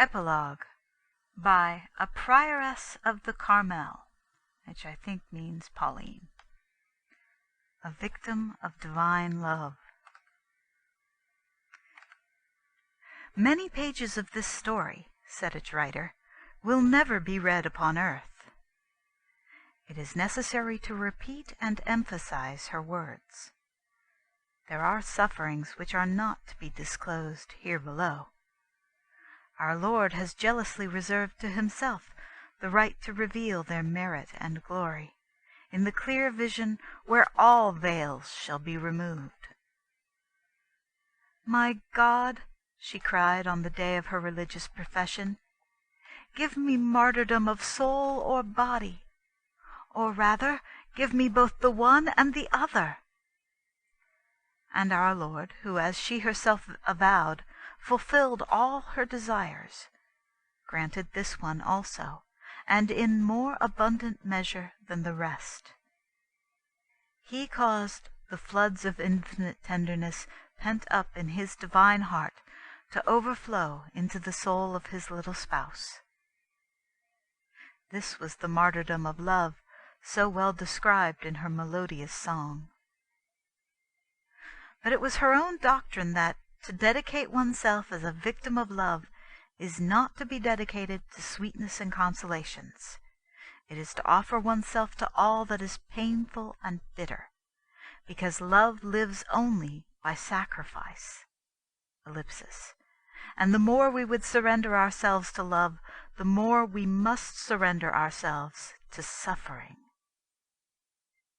Epilogue by a Prioress of the Carmel, which I think means Pauline. A victim of divine love. Many pages of this story, said its writer, will never be read upon earth. It is necessary to repeat and emphasize her words. There are sufferings which are not to be disclosed here below. Our Lord has jealously reserved to himself the right to reveal their merit and glory, in the clear vision where all veils shall be removed. "My God," she cried on the day of her religious profession, "give me martyrdom of soul or body, or rather, give me both the one and the other." And our Lord, who, as she herself avowed, fulfilled all her desires, granted this one also, and in more abundant measure than the rest. He caused the floods of infinite tenderness pent up in his divine heart to overflow into the soul of his little spouse. This was the martyrdom of love so well described in her melodious song. But it was her own doctrine that to dedicate oneself as a victim of love is not to be dedicated to sweetness and consolations. It is to offer oneself to all that is painful and bitter, because love lives only by sacrifice. Ellipsis. And the more we would surrender ourselves to love, the more we must surrender ourselves to suffering.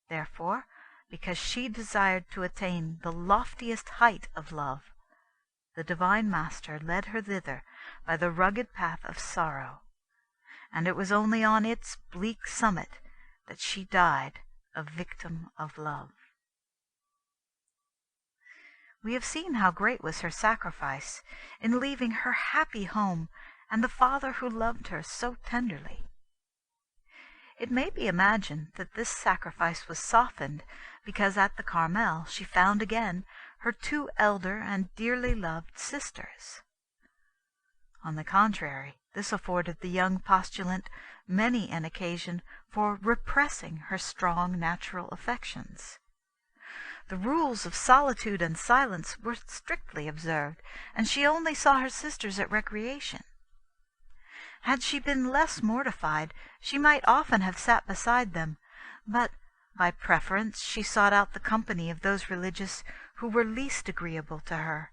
Therefore, because she desired to attain the loftiest height of love, the Divine Master led her thither by the rugged path of sorrow, and it was only on its bleak summit that she died a victim of love. We have seen how great was her sacrifice in leaving her happy home and the Father who loved her so tenderly. It may be imagined that this sacrifice was softened because at the Carmel she found again her two elder and dearly loved sisters. On the contrary, this afforded the young postulant many an occasion for repressing her strong natural affections. The rules of solitude and silence were strictly observed, and she only saw her sisters at recreation. Had she been less mortified, she might often have sat beside them, but by preference she sought out the company of those religious who were least agreeable to her.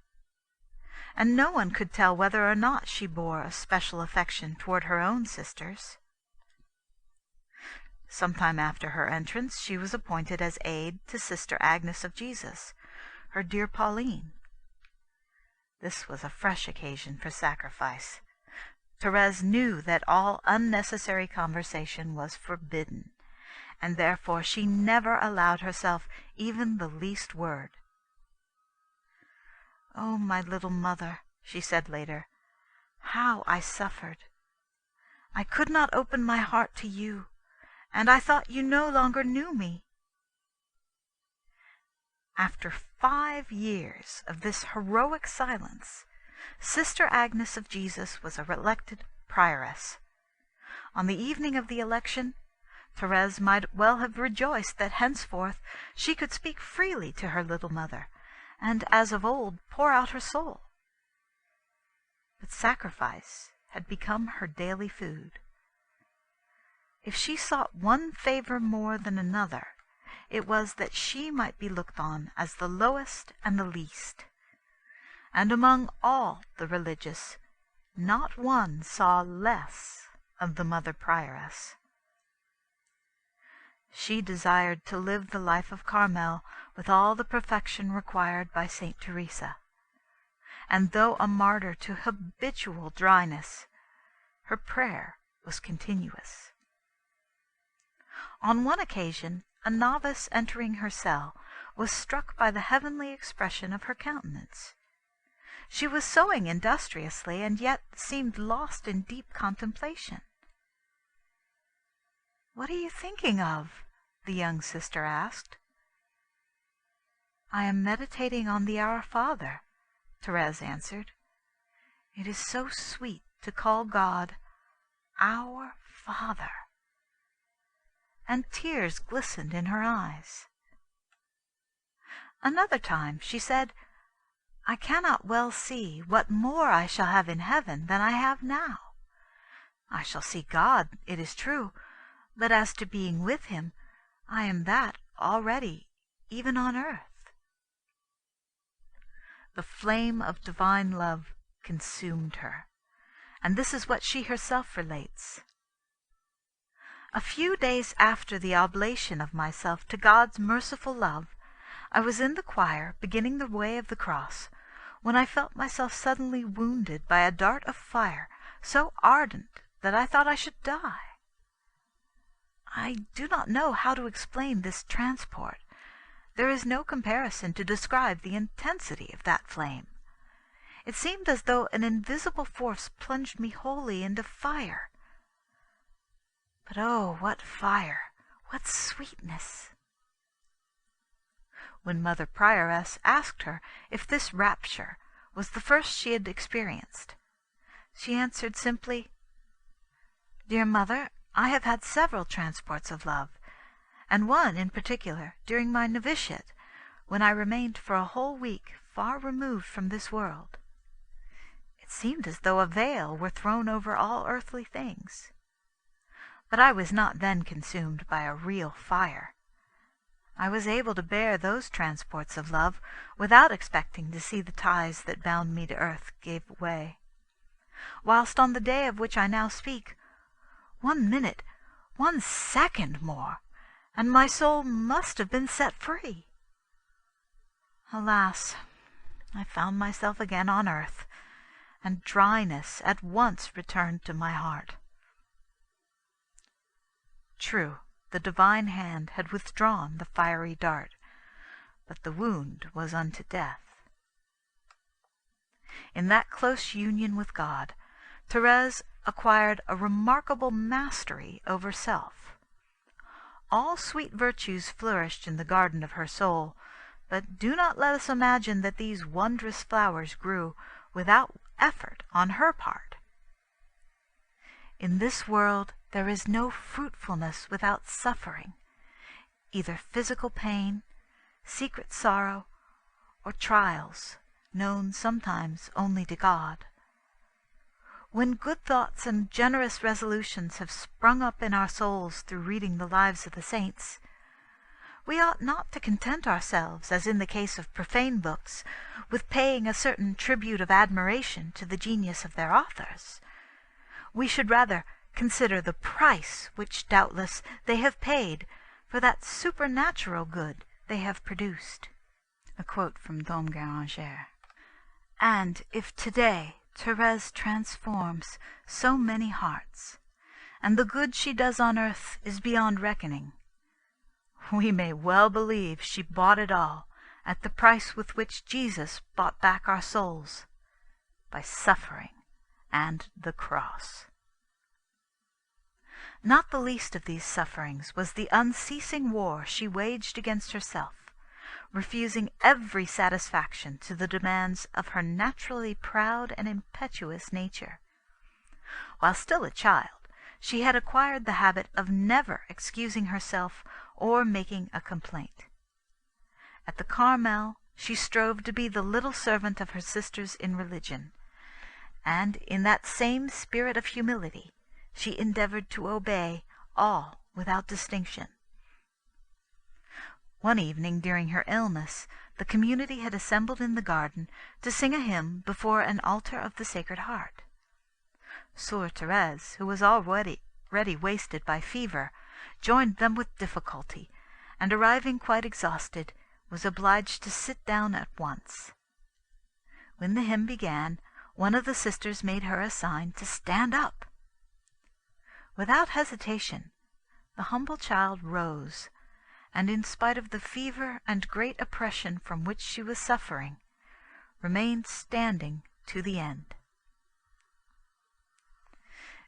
And no one could tell whether or not she bore a special affection toward her own sisters. Some time after her entrance she was appointed as aide to Sister Agnes of Jesus, her dear Pauline. This was a fresh occasion for sacrifice. Thérèse knew that all unnecessary conversation was forbidden, and therefore she never allowed herself even the least word. "Oh, my little mother," she said later, "how I suffered! I could not open my heart to you, and I thought you no longer knew me." After 5 years of this heroic silence, Sister Agnes of Jesus was elected prioress. On the evening of the election, Thérèse might well have rejoiced that henceforth she could speak freely to her little mother, and as of old pour out her soul. But sacrifice had become her daily food. If she sought one favor more than another, it was that she might be looked on as the lowest and the least. And among all the religious, not one saw less of the Mother Prioress. She desired to live the life of Carmel with all the perfection required by Saint Teresa, and though a martyr to habitual dryness, her prayer was continuous. On one occasion, a novice entering her cell was struck by the heavenly expression of her countenance. She was sewing industriously, and yet seemed lost in deep contemplation. "What are you thinking of?" the young sister asked. "I am meditating on the Our Father," Thérèse answered. "It is so sweet to call God our Father, and tears glistened in her eyes. Another time she said, "I cannot well see what more I shall have in heaven than I have now. I shall see God, it is true, but as to being with him, I am that already, even on earth." The flame of divine love consumed her, and this is what she herself relates. "A few days after the oblation of myself to God's merciful love, I was in the choir beginning the way of the cross, when I felt myself suddenly wounded by a dart of fire so ardent that I thought I should die. I do not know how to explain this transport. There is no comparison to describe the intensity of that flame. It seemed as though an invisible force plunged me wholly into fire. But oh, what fire! What sweetness! When Mother Prioress asked her if this rapture was the first she had experienced, she answered simply, "Dear Mother, I have had several transports of love, and one in particular during my novitiate, when I remained for a whole week far removed from this world. It seemed as though a veil were thrown over all earthly things. But I was not then consumed by a real fire. I was able to bear those transports of love without expecting to see the ties that bound me to earth give way. Whilst on the day of which I now speak, 1 minute, 1 second more, and my soul must have been set free. Alas, I found myself again on earth, and dryness at once returned to my heart." True, the divine hand had withdrawn the fiery dart, but the wound was unto death. In that close union with God, Thérèse acquired a remarkable mastery over self. All sweet virtues flourished in the garden of her soul, but do not let us imagine that these wondrous flowers grew without effort on her part. In this world there is no fruitfulness without suffering, either physical pain, secret sorrow, or trials, known sometimes only to God. When good thoughts and generous resolutions have sprung up in our souls through reading the lives of the saints, we ought not to content ourselves, as in the case of profane books, with paying a certain tribute of admiration to the genius of their authors. We should rather consider the price which doubtless they have paid for that supernatural good they have produced. A quote from Dom Guéranger. And if today Thérèse transforms so many hearts, and the good she does on earth is beyond reckoning, we may well believe she bought it all at the price with which Jesus bought back our souls, by suffering and the cross. Not the least of these sufferings was the unceasing war she waged against herself, refusing every satisfaction to the demands of her naturally proud and impetuous nature. While still a child, she had acquired the habit of never excusing herself or making a complaint. At the Carmel she strove to be the little servant of her sisters in religion, and in that same spirit of humility she endeavored to obey all without distinction. One evening during her illness, the community had assembled in the garden to sing a hymn before an altar of the Sacred Heart. Soeur Thérèse, who was already wasted by fever, joined them with difficulty, and arriving quite exhausted, was obliged to sit down at once. When the hymn began, one of the sisters made her a sign to stand up. Without hesitation, the humble child rose, and in spite of the fever and great oppression from which she was suffering, remained standing to the end.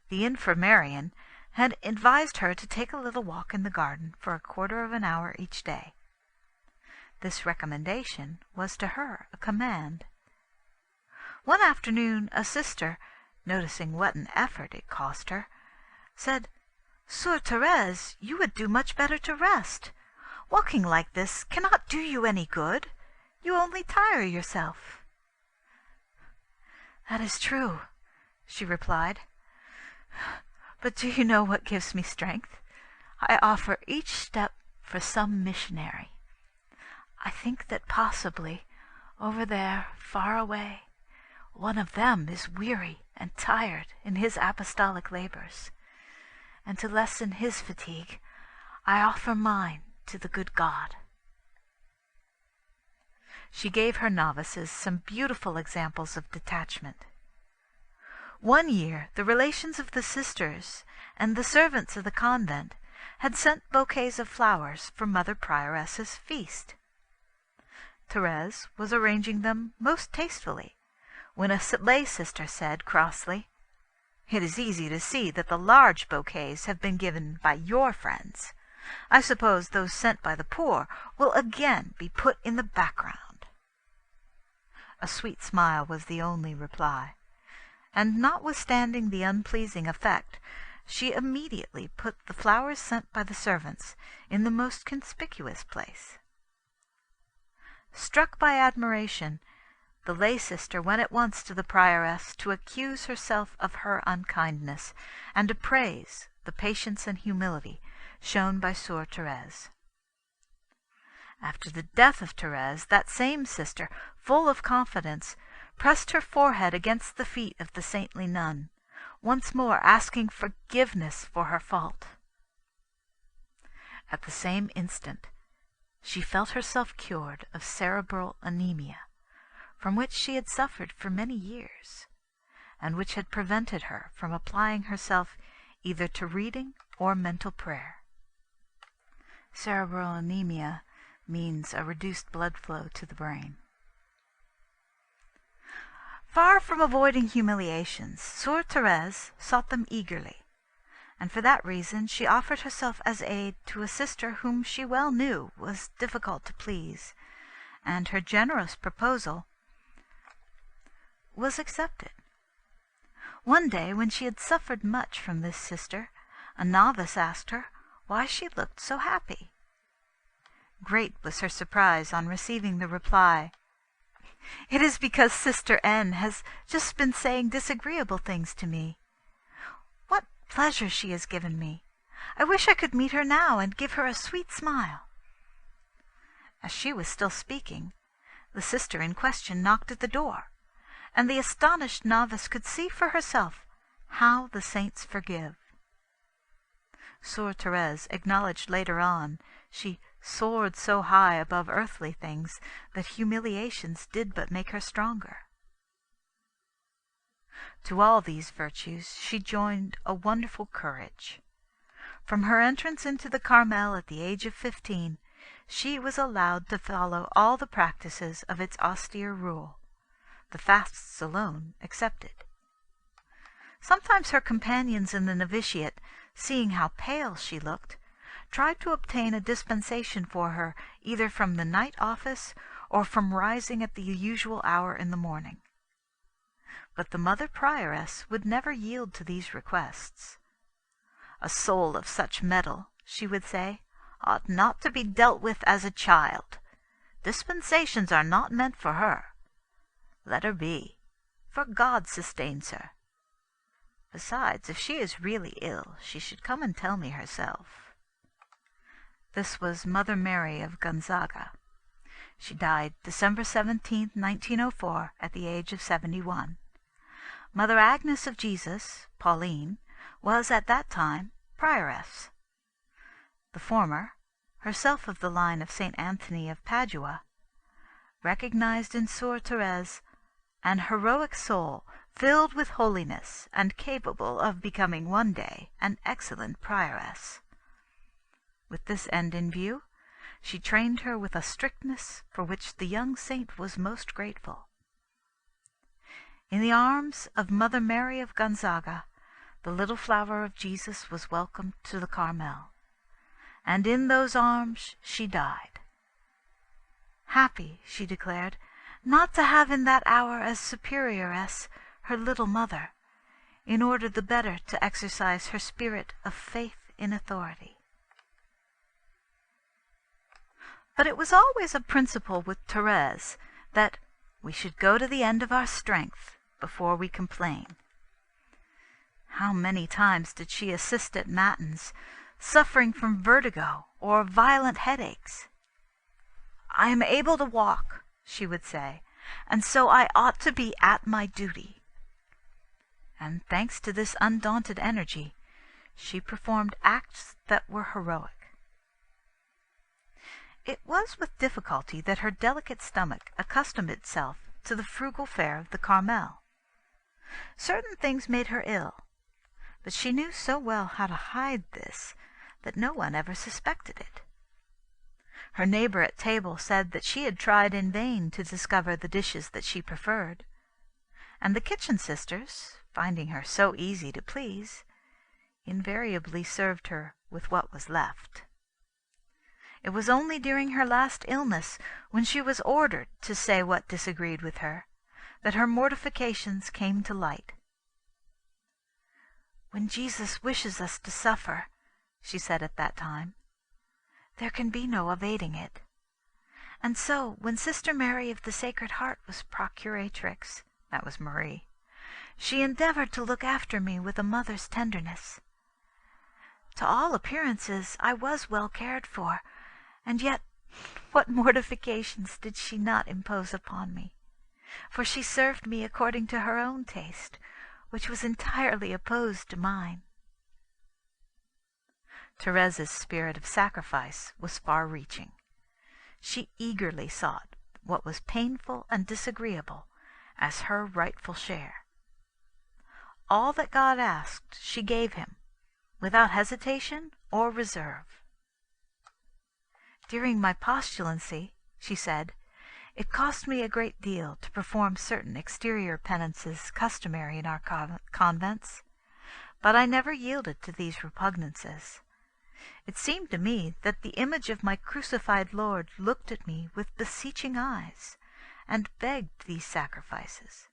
The infirmarian had advised her to take a little walk in the garden for a quarter of an hour each day. This recommendation was to her a command. One afternoon a sister, noticing what an effort it cost her, said, "Sœur Thérèse, you would do much better to rest. Walking like this cannot do you any good. You only tire yourself." "That is true," she replied. "But do you know what gives me strength? I offer each step for some missionary. I think that possibly, over there, far away, one of them is weary and tired in his apostolic labors, and to lessen his fatigue, I offer mine to the good God." She gave her novices some beautiful examples of detachment. One year the relations of the sisters and the servants of the convent had sent bouquets of flowers for Mother Prioress's feast. Thérèse was arranging them most tastefully, when a lay sister said crossly, "It is easy to see that the large bouquets have been given by your friends. I suppose those sent by the poor will again be put in the background." A sweet smile was the only reply, and notwithstanding the unpleasing effect, she immediately put the flowers sent by the servants in the most conspicuous place. Struck by admiration, the lay sister went at once to the prioress to accuse herself of her unkindness, and to praise the patience and humility shown by Sœur Thérèse. After the death of Thérèse, that same sister, full of confidence, pressed her forehead against the feet of the saintly nun, once more asking forgiveness for her fault. At the same instant she felt herself cured of cerebral anemia, from which she had suffered for many years, and which had prevented her from applying herself either to reading or mental prayer. Cerebral anemia means a reduced blood flow to the brain. Far from avoiding humiliations, Sœur Thérèse sought them eagerly, and for that reason she offered herself as aid to a sister whom she well knew was difficult to please, and her generous proposal was accepted. One day, when she had suffered much from this sister, a novice asked her why she looked so happy. Great was her surprise on receiving the reply, "It is because Sister N has just been saying disagreeable things to me. What pleasure she has given me! I wish I could meet her now and give her a sweet smile." As she was still speaking, the sister in question knocked at the door, and the astonished novice could see for herself how the saints forgive. Sœur Thérèse acknowledged later on she soared so high above earthly things that humiliations did but make her stronger. To all these virtues she joined a wonderful courage. From her entrance into the Carmel at the age of 15, she was allowed to follow all the practices of its austere rule, the fasts alone excepted. Sometimes her companions in the novitiate, seeing how pale she looked, tried to obtain a dispensation for her either from the night office or from rising at the usual hour in the morning. But the Mother Prioress would never yield to these requests. "A soul of such mettle," she would say, "ought not to be dealt with as a child. Dispensations are not meant for her. Let her be, for God sustains her. Besides, if she is really ill, she should come and tell me herself." This was Mother Mary of Gonzaga. She died December 17, 1904, at the age of 71. Mother Agnes of Jesus, Pauline, was at that time prioress. The former, herself of the line of St. Anthony of Padua, recognized in Sœur Thérèse an heroic soul filled with holiness and capable of becoming one day an excellent prioress. With this end in view, she trained her with a strictness for which the young saint was most grateful. In the arms of Mother Mary of Gonzaga, the little flower of Jesus was welcomed to the Carmel, and in those arms she died. Happy, she declared, not to have in that hour as superioress her little mother, in order the better to exercise her spirit of faith in authority. But it was always a principle with Thérèse that we should go to the end of our strength before we complain. How many times did she assist at matins, suffering from vertigo or violent headaches? "I am able to walk," she would say, "and so I ought to be at my duty." And thanks to this undaunted energy, she performed acts that were heroic. It was with difficulty that her delicate stomach accustomed itself to the frugal fare of the Carmel. Certain things made her ill, but she knew so well how to hide this that no one ever suspected it. Her neighbor at table said that she had tried in vain to discover the dishes that she preferred, and the kitchen sisters, finding her so easy to please, invariably served her with what was left. It was only during her last illness, when she was ordered to say what disagreed with her, that her mortifications came to light. "When Jesus wishes us to suffer," she said at that time, "there can be no evading it. And so, when Sister Mary of the Sacred Heart was Procuratrix," that was Marie, "she endeavored to look after me with a mother's tenderness. To all appearances I was well cared for, and yet what mortifications did she not impose upon me! For she served me according to her own taste, which was entirely opposed to mine." Thérèse's spirit of sacrifice was far-reaching. She eagerly sought what was painful and disagreeable as her rightful share. All that God asked she gave him, without hesitation or reserve. "During my postulancy," she said, "it cost me a great deal to perform certain exterior penances customary in our convents, but I never yielded to these repugnances. It seemed to me that the image of my crucified Lord looked at me with beseeching eyes, and begged these sacrifices."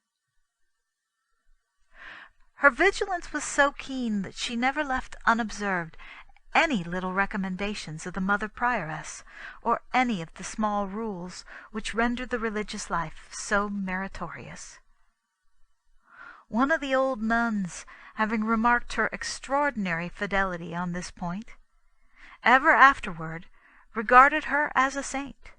Her vigilance was so keen that she never left unobserved any little recommendations of the Mother Prioress, or any of the small rules which render the religious life so meritorious. One of the old nuns, having remarked her extraordinary fidelity on this point, ever afterward regarded her as a saint.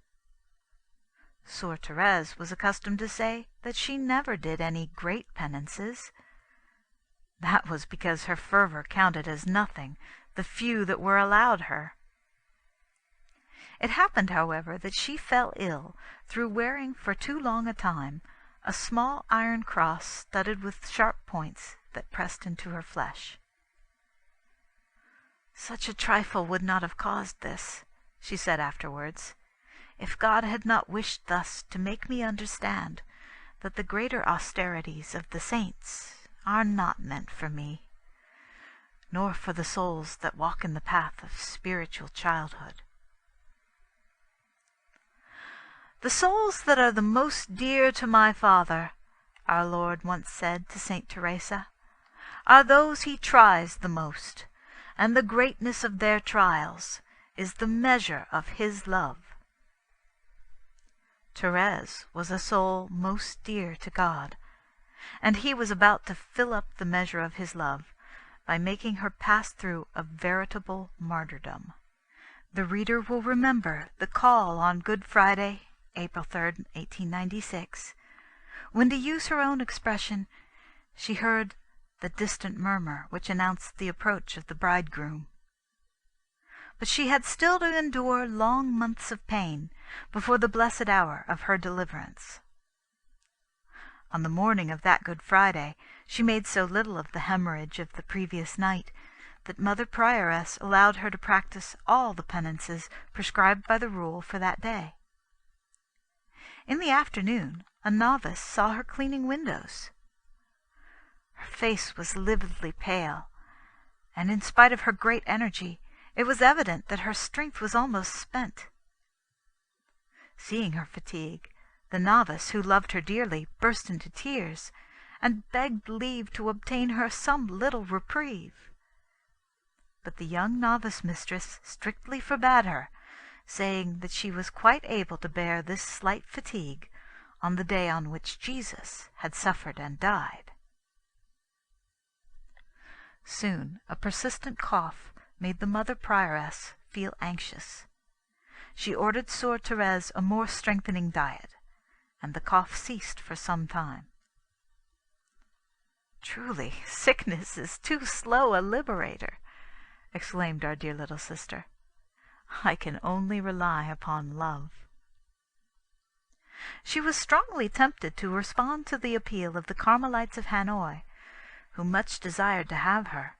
Soeur Thérèse was accustomed to say that she never did any great penances. That was because her fervor counted as nothing the few that were allowed her. It happened, however, that she fell ill through wearing for too long a time a small iron cross studded with sharp points that pressed into her flesh. "Such a trifle would not have caused this," she said afterwards, "if God had not wished thus to make me understand that the greater austerities of the saints are not meant for me, nor for the souls that walk in the path of spiritual childhood." "The souls that are the most dear to my Father," our Lord once said to Saint Teresa, "are those he tries the most, and the greatness of their trials is the measure of his love." Thérèse was a soul most dear to God, and he was about to fill up the measure of his love by making her pass through a veritable martyrdom. The reader will remember the call on Good Friday, April 3rd, 1896, when, to use her own expression, she heard the distant murmur which announced the approach of the bridegroom. But she had still to endure long months of pain before the blessed hour of her deliverance. On the morning of that Good Friday she made so little of the hemorrhage of the previous night that Mother Prioress allowed her to practice all the penances prescribed by the rule for that day. In the afternoon a novice saw her cleaning windows. Her face was lividly pale, and in spite of her great energy, it was evident that her strength was almost spent. Seeing her fatigue, the novice, who loved her dearly, burst into tears, and begged leave to obtain her some little reprieve. But the young novice mistress strictly forbade her, saying that she was quite able to bear this slight fatigue on the day on which Jesus had suffered and died. Soon a persistent cough made the mother prioress feel anxious. She ordered Sœur Thérèse a more strengthening diet, and the cough ceased for some time. "Truly, sickness is too slow a liberator," exclaimed our dear little sister. "I can only rely upon love." She was strongly tempted to respond to the appeal of the Carmelites of Hanoi, who much desired to have her,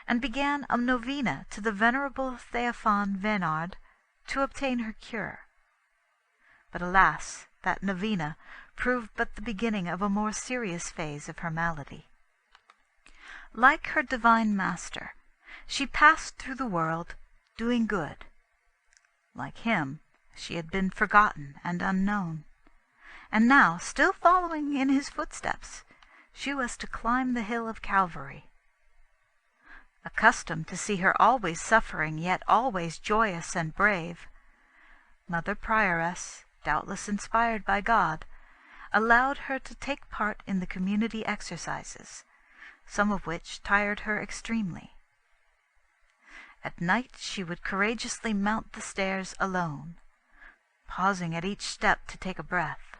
and began a novena to the venerable Théophane Vénard to obtain her cure. But alas, that novena proved but the beginning of a more serious phase of her malady. Like her divine master, she passed through the world doing good. Like him, she had been forgotten and unknown, and now, still following in his footsteps, she was to climb the hill of Calvary. Accustomed to see her always suffering, yet always joyous and brave, Mother Prioress, doubtless inspired by God, allowed her to take part in the community exercises, some of which tired her extremely. At night she would courageously mount the stairs alone, pausing at each step to take a breath.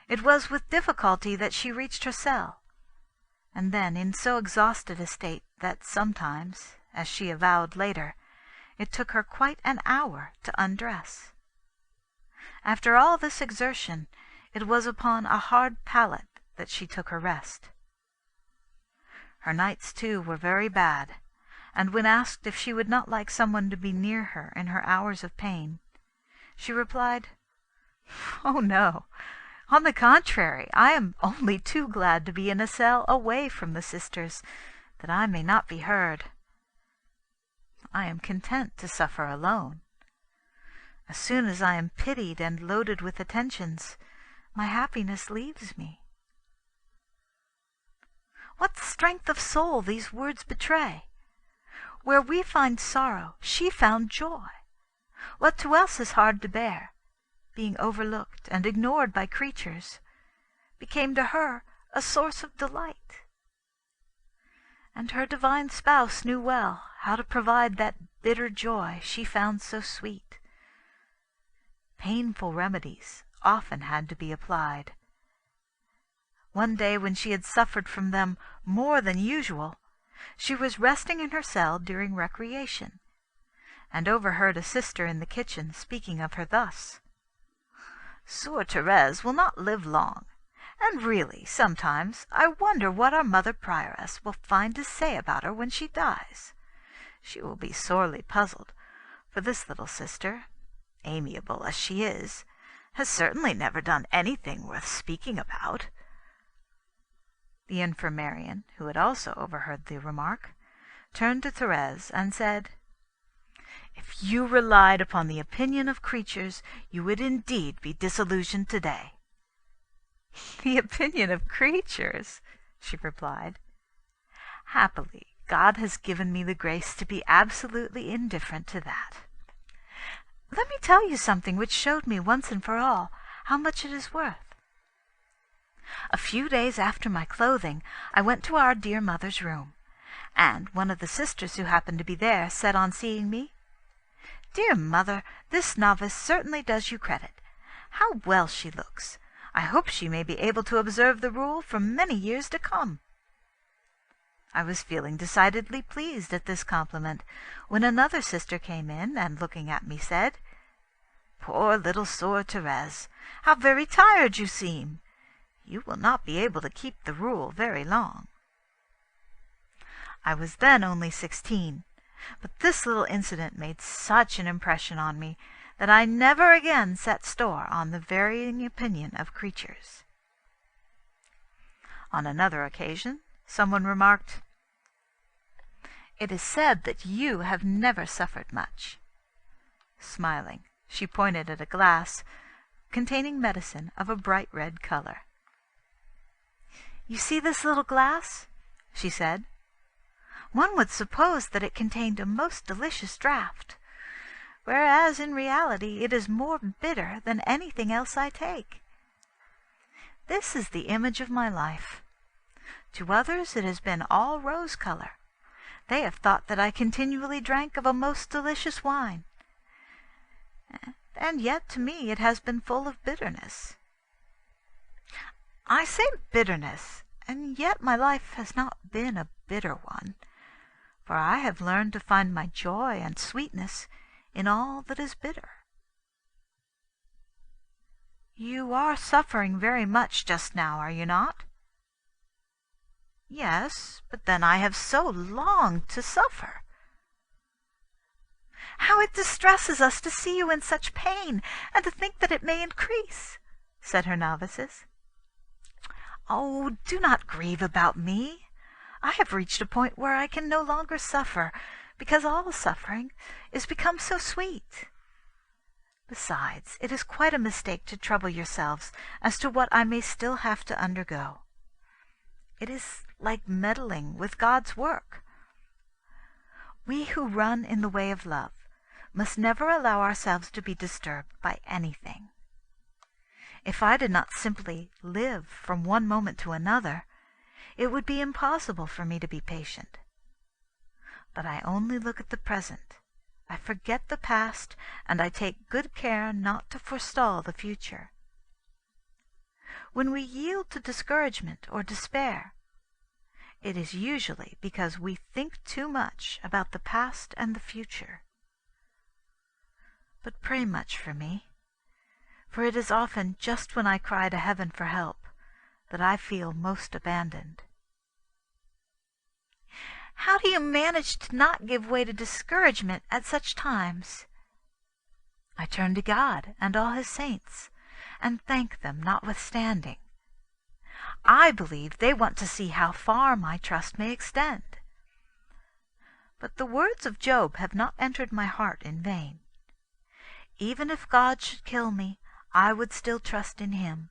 It was with difficulty that she reached her cell, and then in so exhausted a state that sometimes, as she avowed later, it took her quite an hour to undress. After all this exertion, it was upon a hard pallet that she took her rest. Her nights, too, were very bad, and when asked if she would not like someone to be near her in her hours of pain, she replied, "Oh, no. On the contrary, I am only too glad to be in a cell away from the sisters, that I may not be heard. I am content to suffer alone. As soon as I am pitied and loaded with attentions, my happiness leaves me." What strength of soul these words betray! Where we find sorrow, she found joy. What to us is hard to bear, being overlooked and ignored by creatures, became to her a source of delight. And her divine spouse knew well how to provide that bitter joy she found so sweet. Painful remedies often had to be applied. One day, when she had suffered from them more than usual, she was resting in her cell during recreation, and overheard a sister in the kitchen speaking of her thus: "Sœur Thérèse will not live long, and really, sometimes, I wonder what our mother prioress will find to say about her when she dies. She will be sorely puzzled, for this little sister, amiable as she is, has certainly never done anything worth speaking about." The infirmarian, who had also overheard the remark, turned to Thérèse and said, "If you relied upon the opinion of creatures, you would indeed be disillusioned today." "The opinion of creatures?" she replied. "Happily, God has given me the grace to be absolutely indifferent to that. Let me tell you something which showed me once and for all how much it is worth. A few days after my clothing, I went to our dear mother's room, and one of the sisters who happened to be there said on seeing me, 'Dear mother, this novice certainly does you credit. How well she looks! I hope she may be able to observe the rule for many years to come.' I was feeling decidedly pleased at this compliment, when another sister came in, and looking at me said, 'Poor little Sœur Thérèse, how very tired you seem! You will not be able to keep the rule very long.' I was then only 16, but this little incident made such an impression on me that I never again set store on the varying opinion of creatures. On another occasion, someone remarked, 'It is said that you have never suffered much.' Smiling, she pointed at a glass containing medicine of a bright red color. "You see this little glass?" she said. "One would suppose that it contained a most delicious draught, whereas in reality it is more bitter than anything else I take. This is the image of my life. To others it has been all rose color. They have thought that I continually drank of a most delicious wine, and yet to me it has been full of bitterness. I say bitterness, and yet my life has not been a bitter one, for I have learned to find my joy and sweetness in all that is bitter." "You are suffering very much just now, are you not?" "Yes, but then I have so longed to suffer." "How it distresses us to see you in such pain, and to think that it may increase," said her novices. "Oh, do not grieve about me. I have reached a point where I can no longer suffer, because all suffering is become so sweet. Besides, it is quite a mistake to trouble yourselves as to what I may still have to undergo. It is like meddling with God's work. We who run in the way of love must never allow ourselves to be disturbed by anything. If I did not simply live from one moment to another, it would be impossible for me to be patient. But I only look at the present. I forget the past, and I take good care not to forestall the future. When we yield to discouragement or despair, it is usually because we think too much about the past and the future. But pray much for me, for it is often just when I cry to heaven for help that I feel most abandoned." "How do you manage to not give way to discouragement at such times?" "I turn to God and all His saints, and thank them notwithstanding. I believe they want to see how far my trust may extend. But the words of Job have not entered my heart in vain. Even if God should kill me, I would still trust in Him.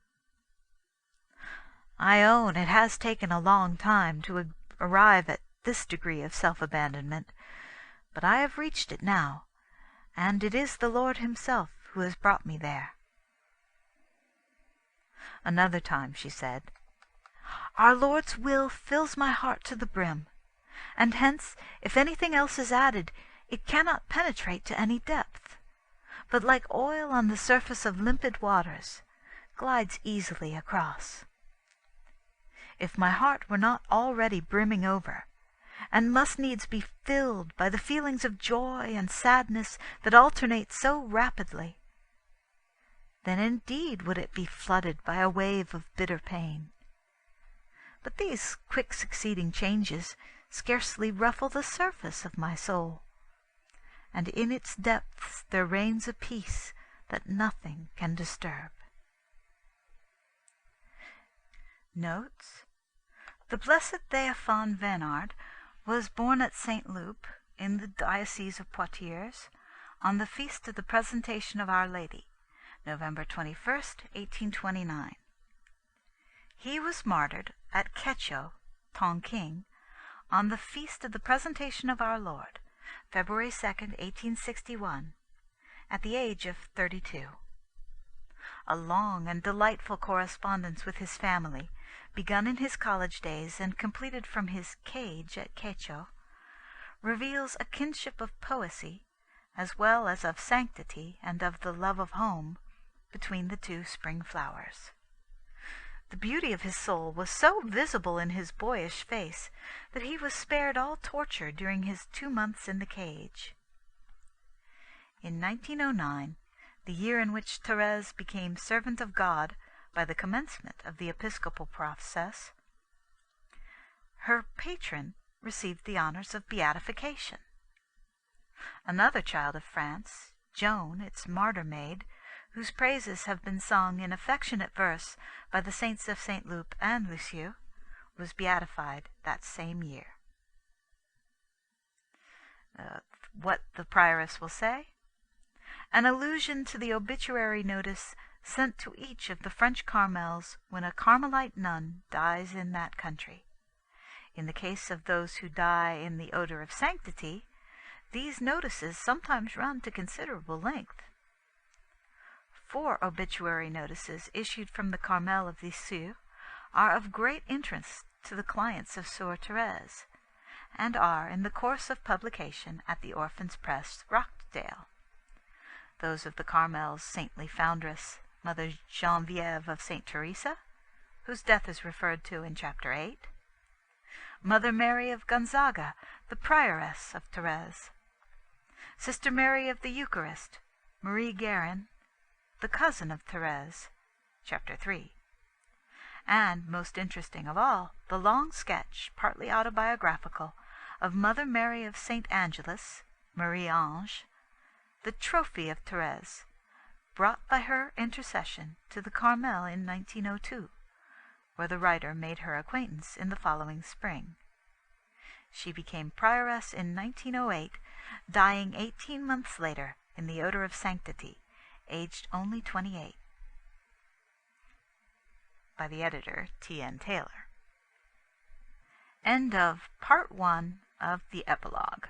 I own it has taken a long time to arrive at this degree of self-abandonment, but I have reached it now, and it is the Lord Himself who has brought me there." Another time she said, "Our Lord's will fills my heart to the brim, and hence, if anything else is added, it cannot penetrate to any depth, but like oil on the surface of limpid waters, glides easily across. If my heart were not already brimming over, and must needs be filled by the feelings of joy and sadness that alternate so rapidly, then indeed would it be flooded by a wave of bitter pain. But these quick succeeding changes scarcely ruffle the surface of my soul, and in its depths there reigns a peace that nothing can disturb." Notes: The Blessed Théophane Vénard was born at Saint Loup, in the Diocese of Poitiers, on the feast of the Presentation of Our Lady, November 21st, 1829. He was martyred at Quecho, Tonking, on the feast of the Presentation of Our Lord, February 2nd, 1861, at the age of 32. A long and delightful correspondence with his family, begun in his college days and completed from his cage at Quecho, reveals a kinship of poesy, as well as of sanctity and of the love of home, between the two spring flowers. The beauty of his soul was so visible in his boyish face that he was spared all torture during his 2 months in the cage. In 1909, the year in which Thérèse became servant of God by the commencement of the episcopal process, her patron received the honors of beatification. Another child of France, Joan, its martyr maid, whose praises have been sung in affectionate verse by the saints of Saint Loup and Lisieux, was beatified that same year. What the Prioress will say? An allusion to the obituary notice sent to each of the French Carmels when a Carmelite nun dies in that country. In the case of those who die in the odor of sanctity, these notices sometimes run to considerable length. 4 obituary notices issued from the Carmel of Lisieux are of great interest to the clients of Sœur Thérèse, and are in the course of publication at the Orphans' Press, Rochdale. Those of the Carmel's saintly foundress, Mother Geneviève of Saint Teresa, whose death is referred to in Chapter 8, Mother Mary of Gonzaga, the Prioress of Thérèse, Sister Mary of the Eucharist, Marie Guérin, the cousin of Thérèse, Chapter 3, and, most interesting of all, the long sketch, partly autobiographical, of Mother Mary of St. Angelus, Marie Ange, the trophy of Thérèse, brought by her intercession to the Carmel in 1902, where the writer made her acquaintance in the following spring. She became prioress in 1908, dying 18 months later in the odor of sanctity, aged only 28. By the editor, T.N. Taylor. End of Part 1 of the Epilogue.